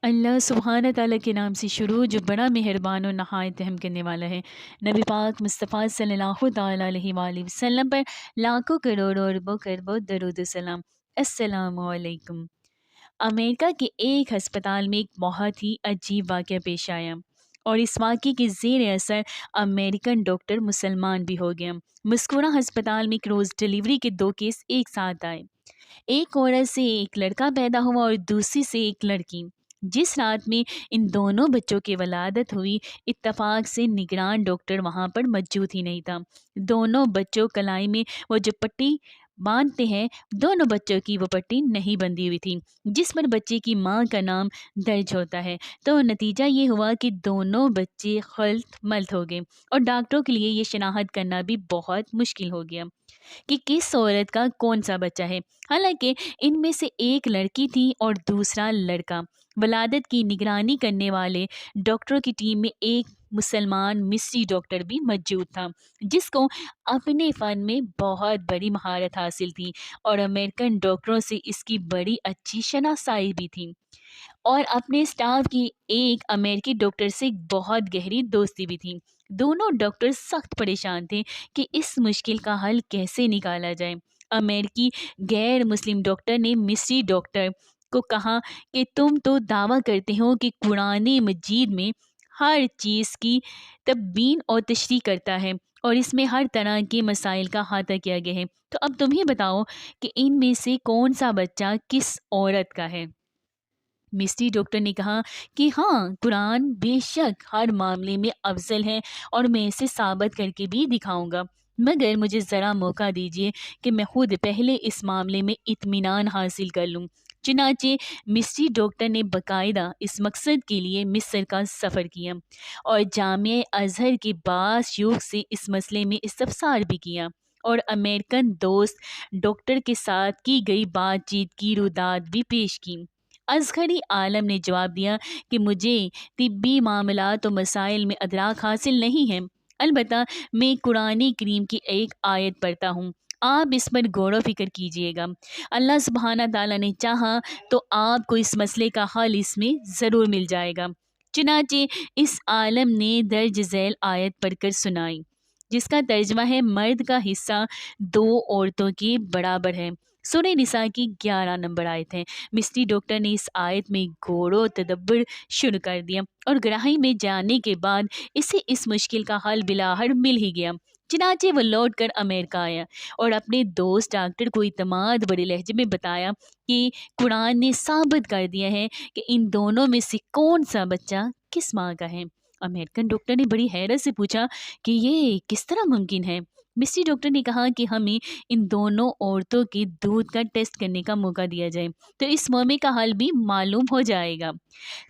اللہ سبحانہ تعالیٰ کے نام سے شروع جو بڑا مہربان و نہایت رحم کرنے والا ہے۔ نبی پاک مصطفیٰ صلی اللہ تعالیٰ علیہ وآلہ وسلم پر لاکھوں کروڑوں اربوں خربوں درود و سلام۔ السلام علیکم۔ امریکہ کے ایک ہسپتال میں ایک بہت ہی عجیب واقعہ پیش آیا اور اس واقعے کے زیر اثر امریکن ڈاکٹر مسلمان بھی ہو گیا۔ مذکورہ ہسپتال میں ایک روز ڈلیوری کے 2 کیس ایک ساتھ آئے۔ ایک عورت سے ایک لڑکا پیدا ہوا اور دوسری سے ایک لڑکی۔ جس رات میں ان دونوں بچوں کی ولادت ہوئی، اتفاق سے نگران ڈاکٹر وہاں پر موجود ہی نہیں تھا۔ دونوں بچوں کلائی میں وہ جو پٹی باندھتے ہیں، دونوں بچوں کی وہ پٹی نہیں بندھی ہوئی تھی، جس پر بچے کی ماں کا نام درج ہوتا ہے۔ تو نتیجہ یہ ہوا کہ دونوں بچے خلط ملط ہو گئے اور ڈاکٹروں کے لیے یہ شناخت کرنا بھی بہت مشکل ہو گیا کہ کس عورت کا کون سا بچہ ہے۔ حالانکہ ان میں سے ایک لڑکی تھی اور دوسرا لڑکا۔ ولادت کی نگرانی کرنے والے ڈاکٹروں کی ٹیم میں ایک مسلمان مصری ڈاکٹر بھی موجود تھا، جس کو اپنے فن میں بہت بڑی مہارت حاصل تھی اور امریکن ڈاکٹروں سے اس کی بڑی اچھی شناسائی بھی تھی، اور اپنے اسٹاف کی ایک امریکی ڈاکٹر سے بہت گہری دوستی بھی تھی۔ دونوں ڈاکٹر سخت پریشان تھے کہ اس مشکل کا حل کیسے نکالا جائے۔ امریکی غیر مسلم ڈاکٹر نے مصری ڈاکٹر کو کہا کہ تم تو دعویٰ کرتے ہو کہ قرآن مجید میں ہر چیز کی تبیین اور تشریح کرتا ہے اور اس میں ہر طرح کے مسائل کا احاطہ کیا گیا ہے، تو اب تم ہی بتاؤ کہ ان میں سے کون سا بچہ کس عورت کا ہے۔ مصری ڈاکٹر نے کہا کہ ہاں، قرآن بے شک ہر معاملے میں افضل ہے اور میں اسے ثابت کر کے بھی دکھاؤں گا، مگر مجھے ذرا موقع دیجیے کہ میں خود پہلے اس معاملے میں اطمینان حاصل کر لوں۔ چنانچہ مصری ڈاکٹر نے باقاعدہ اس مقصد کے لیے مصر کا سفر کیا اور جامعہ ازہر کے بعض شیوخ سے اس مسئلے میں استفسار بھی کیا اور امریکن دوست ڈاکٹر کے ساتھ کی گئی بات چیت کی رودات بھی پیش کی۔ ازہری عالم نے جواب دیا کہ مجھے طبی معاملات و مسائل میں ادراک حاصل نہیں ہے، البتہ میں قرآن کریم کی ایک آیت پڑھتا ہوں، آپ اس پر غور و فکر کیجئے گا۔ اللہ سبحانہ تعالیٰ نے چاہا تو آپ کو اس مسئلے کا حل اس میں ضرور مل جائے گا۔ چنانچہ اس عالم نے درج ذیل آیت پڑھ کر سنائی، جس کا ترجمہ ہے، مرد کا حصہ 2 عورتوں کے برابر ہے۔ سورہ نساء کی 11 نمبر آیت ہے۔ مصری ڈاکٹر نے اس آیت میں غور و تدبر شروع کر دیا اور گہرائی میں جانے کے بعد اسے اس مشکل کا حل بلاخر مل ہی گیا۔ چنانچہ وہ لوٹ کر امریکہ آیا اور اپنے دوست ڈاکٹر کو اعتماد بڑے لہجے میں بتایا کہ قرآن نے ثابت کر دیا ہے کہ ان دونوں میں سے کون سا بچہ کس ماں کا ہے۔ امریکن ڈاکٹر نے بڑی حیرت سے پوچھا کہ یہ کس طرح ممکن ہے۔ مصری ڈاکٹر نے کہا کہ ہمیں ان دونوں عورتوں کے دودھ کا ٹیسٹ کرنے کا موقع دیا جائے تو اس معاملے کا حل بھی معلوم ہو جائے گا۔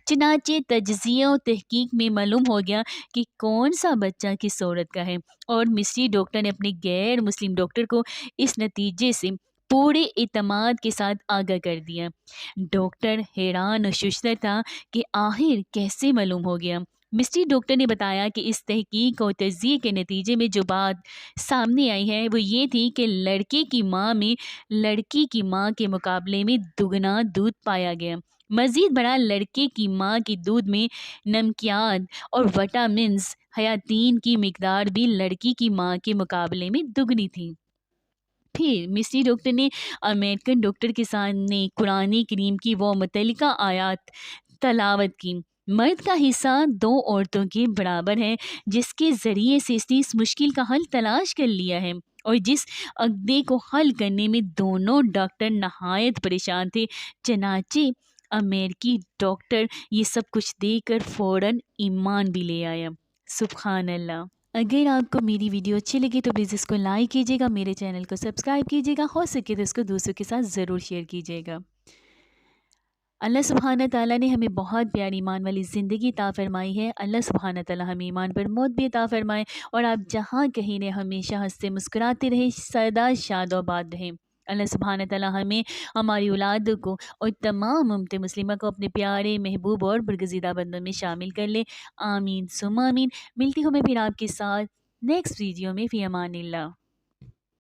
چنانچہ تجزیہ و تحقیق میں معلوم ہو گیا کہ کون سا بچہ کس عورت کا ہے، اور مصری ڈاکٹر نے اپنے غیر مسلم ڈاکٹر کو اس نتیجے سے پورے اعتماد کے ساتھ آگاہ کر دیا۔ ڈاکٹر حیران و ششدر تھا کہ آخر کیسے معلوم ہو گیا۔ مصری ڈاکٹر نے بتایا کہ اس تحقیق اور تجزیے کے نتیجے میں جو بات سامنے آئی ہے وہ یہ تھی کہ لڑکے کی ماں میں لڑکی کی ماں کے مقابلے میں دگنا دودھ پایا گیا۔ مزید برآں لڑکے کی ماں کے دودھ میں نمکیات اور وٹامنز حیاتین کی مقدار بھی لڑکی کی ماں کے مقابلے میں دگنی تھی۔ پھر مصری ڈاکٹر نے امریکن ڈاکٹر کے سامنے قرآن کریم کی وہ متعلقہ آیات تلاوت کی، مرد کا حصہ 2 عورتوں کے برابر ہے، جس کے ذریعے سے اس نے اس مشکل کا حل تلاش کر لیا ہے، اور جس عقدے کو حل کرنے میں دونوں ڈاکٹر نہایت پریشان تھے۔ چنانچہ امریکی ڈاکٹر یہ سب کچھ دیکھ کر فوراً ایمان بھی لے آیا۔ سبحان اللہ۔ اگر آپ کو میری ویڈیو اچھی لگی تو پلیز اس کو لائک کیجیے گا، میرے چینل کو سبسکرائب کیجیے گا، ہو سکے تو اس کو دوسروں کے ساتھ ضرور شیئر کیجیے گا۔ اللہ سبحانہ تعالیٰ نے ہمیں بہت پیاری ایمان والی زندگی عطا فرمائی ہے۔ اللہ سبحانہ تعالیٰ ہمیں ایمان پر موت بھی عطا فرمائے اور آپ جہاں کہیں رہیں ہمیشہ ہنستے مسکراتے رہیں، سدا شاد و آباد رہیں۔ اللہ سبحانہ تعالیٰ ہمیں، ہماری اولاد کو اور تمام امت مسلمہ کو اپنے پیارے محبوب اور برگزیدہ بندوں میں شامل کر لے۔ آمین ثم آمین۔ ملتی ہوں میں پھر آپ کے ساتھ نیکسٹ ویڈیو میں، فی امان اللہ۔